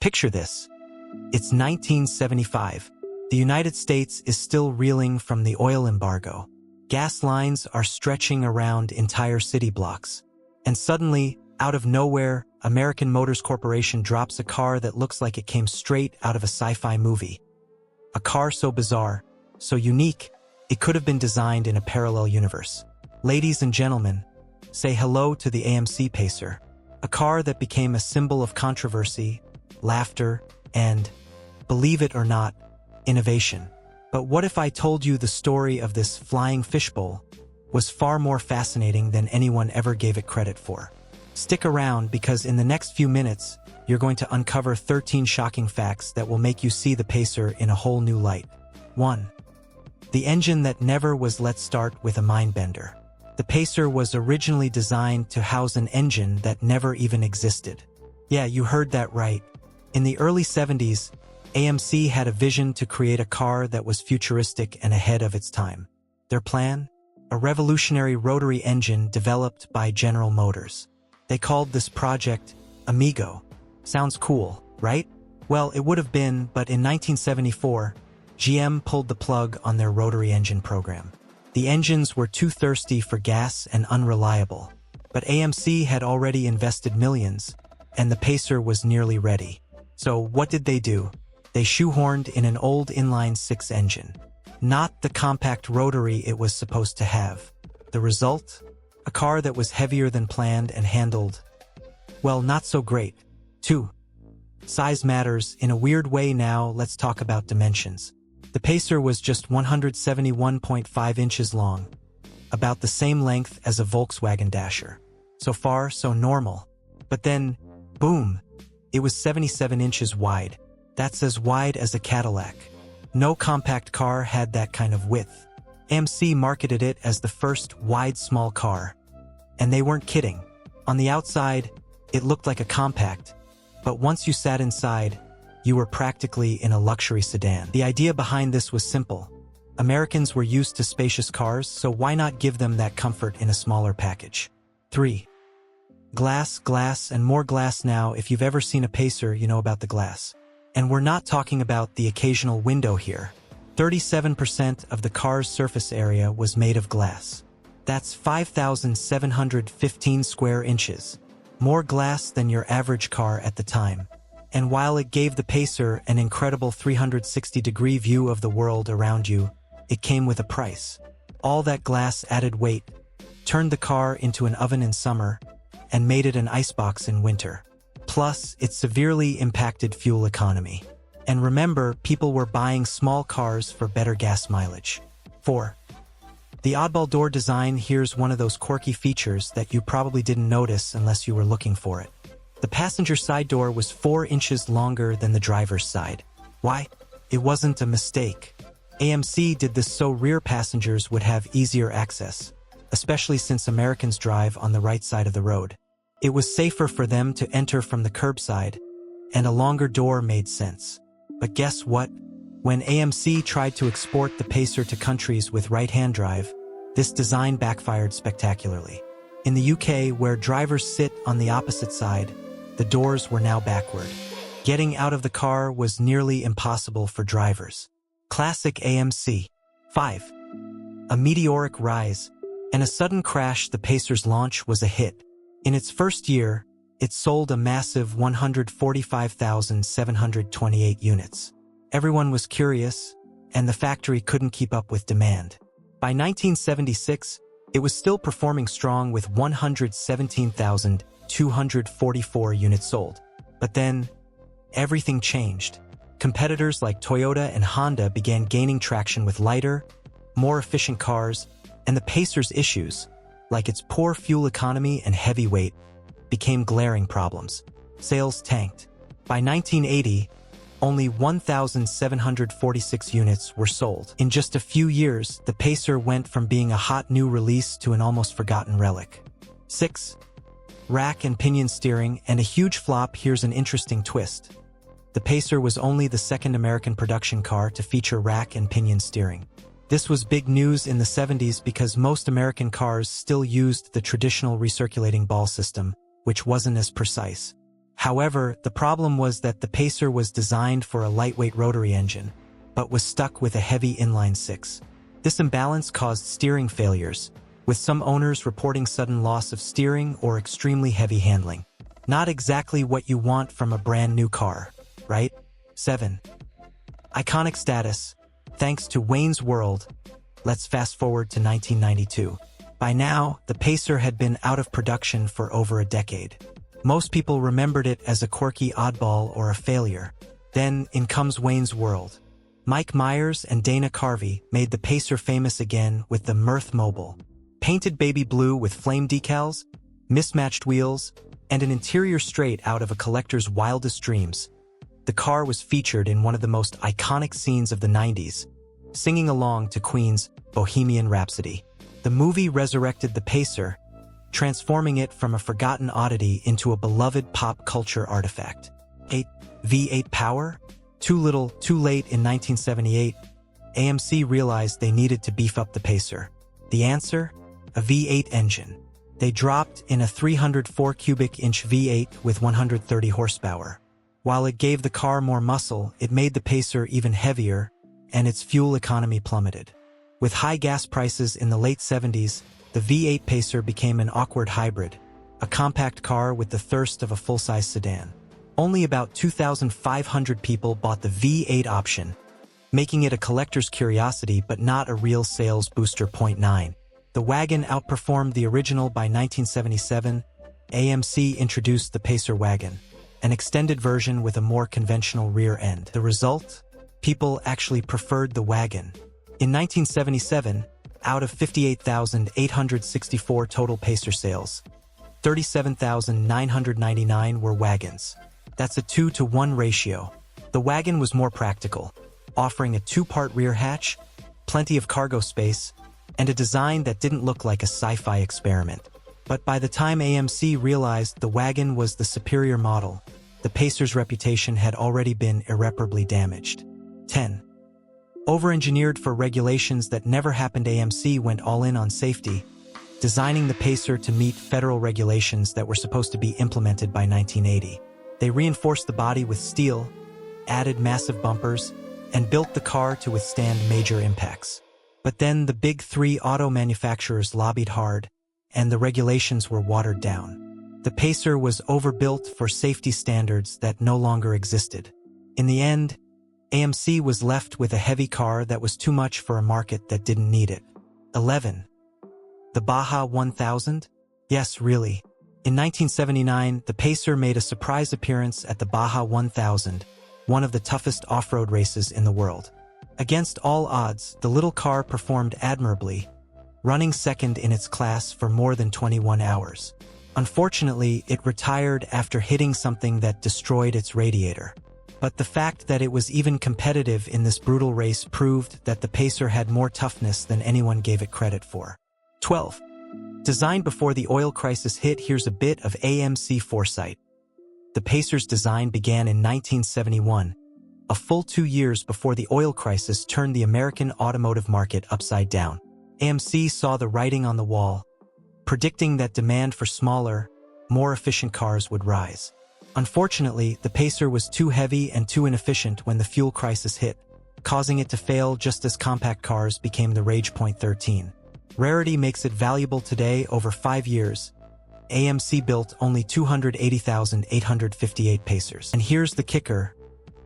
Picture this. It's 1975. The United States is still reeling from the oil embargo. Gas lines are stretching around entire city blocks. And suddenly, out of nowhere, American Motors Corporation drops a car that looks like it came straight out of a sci-fi movie. A car so bizarre, so unique, it could have been designed in a parallel universe. Ladies and gentlemen, say hello to the AMC Pacer, a car that became a symbol of controversy, laughter, and, believe it or not, innovation. But what if I told you the story of this flying fishbowl was far more fascinating than anyone ever gave it credit for? Stick around because in the next few minutes, you're going to uncover 13 shocking facts that will make you see the Pacer in a whole new light. 1. The engine that never was. Let's start with a mind-bender. The Pacer was originally designed to house an engine that never even existed. Yeah, you heard that right. In the early 70s, AMC had a vision to create a car that was futuristic and ahead of its time. Their plan? A revolutionary rotary engine developed by General Motors. They called this project Amigo. Sounds cool, right? Well, it would have been, but in 1974, GM pulled the plug on their rotary engine program. The engines were too thirsty for gas and unreliable. But AMC had already invested millions, and the Pacer was nearly ready. So what did they do? They shoehorned in an old inline-six engine. Not the compact rotary it was supposed to have. The result? A car that was heavier than planned and handled, well, not so great. 2. Size matters in a weird way. Now, let's talk about dimensions. The Pacer was just 171.5 inches long, about the same length as a Volkswagen Dasher. So far, so normal. But then, boom, it was 77 inches wide. That's as wide as a Cadillac. No compact car had that kind of width. AMC marketed it as the first wide small car. And they weren't kidding. On the outside, it looked like a compact, but once you sat inside, you were practically in a luxury sedan. The idea behind this was simple. Americans were used to spacious cars, so why not give them that comfort in a smaller package? 3. Glass, and more glass. Now, if you've ever seen a Pacer, you know about the glass. And we're not talking about the occasional window here. 37% of the car's surface area was made of glass. That's 5,715 square inches. More glass than your average car at the time. And while it gave the Pacer an incredible 360-degree view of the world around you, it came with a price. All that glass added weight, turned the car into an oven in summer, and made it an icebox in winter. Plus, it severely impacted fuel economy. And remember, people were buying small cars for better gas mileage. 4. The oddball door design. Here's one of those quirky features that you probably didn't notice unless you were looking for it. The passenger side door was 4 inches longer than the driver's side. Why? It wasn't a mistake. AMC did this so rear passengers would have easier access, especially since Americans drive on the right side of the road. It was safer for them to enter from the curbside, and a longer door made sense. But guess what? When AMC tried to export the Pacer to countries with right-hand drive, this design backfired spectacularly. In the UK, where drivers sit on the opposite side, the doors were now backward. Getting out of the car was nearly impossible for drivers. Classic AMC. 5. A meteoric rise and a sudden crash. The Pacer's launch was a hit. In its first year, it sold a massive 145,728 units. Everyone was curious, and the factory couldn't keep up with demand. By 1976, it was still performing strong with 117,244 units sold. But then, everything changed. Competitors like Toyota and Honda began gaining traction with lighter, more efficient cars, and the Pacer's issues, like its poor fuel economy and heavy weight, became glaring problems. Sales tanked. By 1980, only 1,746 units were sold. In just a few years, the Pacer went from being a hot new release to an almost forgotten relic. 6. Rack-and-Pinion steering and a huge flop. Here's an interesting twist. The Pacer was only the second American production car to feature rack-and-pinion steering. This was big news in the 70s because most American cars still used the traditional recirculating ball system, which wasn't as precise. However, the problem was that the Pacer was designed for a lightweight rotary engine, but was stuck with a heavy inline-six. This imbalance caused steering failures, with some owners reporting sudden loss of steering or extremely heavy handling. Not exactly what you want from a brand new car, right? 7. Iconic status. Thanks to Wayne's World, let's fast forward to 1992. By now, the Pacer had been out of production for over a decade. Most people remembered it as a quirky oddball or a failure. Then, in comes Wayne's World. Mike Myers and Dana Carvey made the Pacer famous again with the Mirthmobile. Painted baby blue with flame decals, mismatched wheels, and an interior straight out of a collector's wildest dreams. The car was featured in one of the most iconic scenes of the 90s, singing along to Queen's Bohemian Rhapsody. The movie resurrected the Pacer, transforming it from a forgotten oddity into a beloved pop culture artifact. 8. V8 power? Too little, too late. In 1978, AMC realized they needed to beef up the Pacer. The answer? A V8 engine. They dropped in a 304 cubic inch V8 with 130 horsepower. While it gave the car more muscle, it made the Pacer even heavier, and its fuel economy plummeted. With high gas prices in the late 70s, the V8 Pacer became an awkward hybrid, a compact car with the thirst of a full-size sedan. Only about 2,500 people bought the V8 option, making it a collector's curiosity but not a real sales booster. 9. The wagon outperformed the original. By 1977, AMC introduced the Pacer wagon, an extended version with a more conventional rear end. The result? People actually preferred the wagon. In 1977, out of 58,864 total Pacer sales, 37,999 were wagons. That's a 2-to-1 ratio. The wagon was more practical, offering a 2-part rear hatch, plenty of cargo space, and a design that didn't look like a sci-fi experiment. But by the time AMC realized the wagon was the superior model, the Pacer's reputation had already been irreparably damaged. 10. Over-engineered for regulations that never happened. AMC went all in on safety, designing the Pacer to meet federal regulations that were supposed to be implemented by 1980. They reinforced the body with steel, added massive bumpers, and built the car to withstand major impacts. But then the big three auto manufacturers lobbied hard, and the regulations were watered down. The Pacer was overbuilt for safety standards that no longer existed. In the end, AMC was left with a heavy car that was too much for a market that didn't need it. 11. The Baja 1000? Yes, really. In 1979, the Pacer made a surprise appearance at the Baja 1000, one of the toughest off-road races in the world. Against all odds, the little car performed admirably, running second in its class for more than 21 hours. Unfortunately, it retired after hitting something that destroyed its radiator. But the fact that it was even competitive in this brutal race proved that the Pacer had more toughness than anyone gave it credit for. 12. Designed before the oil crisis hit. Here's a bit of AMC foresight. The Pacer's design began in 1971, a full 2 years before the oil crisis turned the American automotive market upside down. AMC saw the writing on the wall, predicting that demand for smaller, more efficient cars would rise. Unfortunately, the Pacer was too heavy and too inefficient when the fuel crisis hit, causing it to fail just as compact cars became the rage. 13. Rarity makes it valuable today. Over 5 years, AMC built only 280,858 Pacers. And here's the kicker.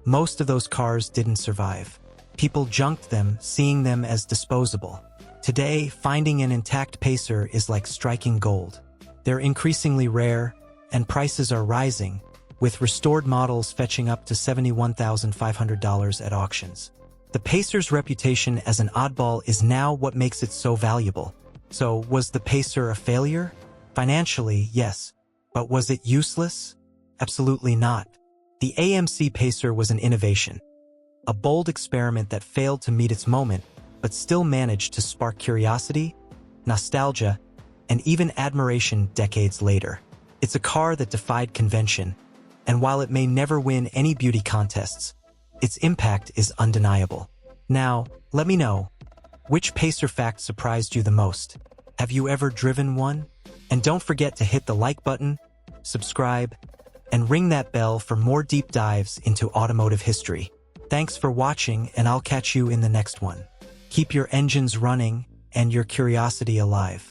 Most of those cars didn't survive. People junked them, seeing them as disposable. Today, finding an intact Pacer is like striking gold. They're increasingly rare, and prices are rising, with restored models fetching up to $71,500 at auctions. The Pacer's reputation as an oddball is now what makes it so valuable. So, was the Pacer a failure? Financially, yes. But was it useless? Absolutely not. The AMC Pacer was an innovation, a bold experiment that failed to meet its moment, but still managed to spark curiosity, nostalgia, and even admiration decades later. It's a car that defied convention, and while it may never win any beauty contests, its impact is undeniable. Now, let me know, which Pacer fact surprised you the most? Have you ever driven one? And don't forget to hit the like button, subscribe, and ring that bell for more deep dives into automotive history. Thanks for watching, and I'll catch you in the next one. Keep your engines running and your curiosity alive.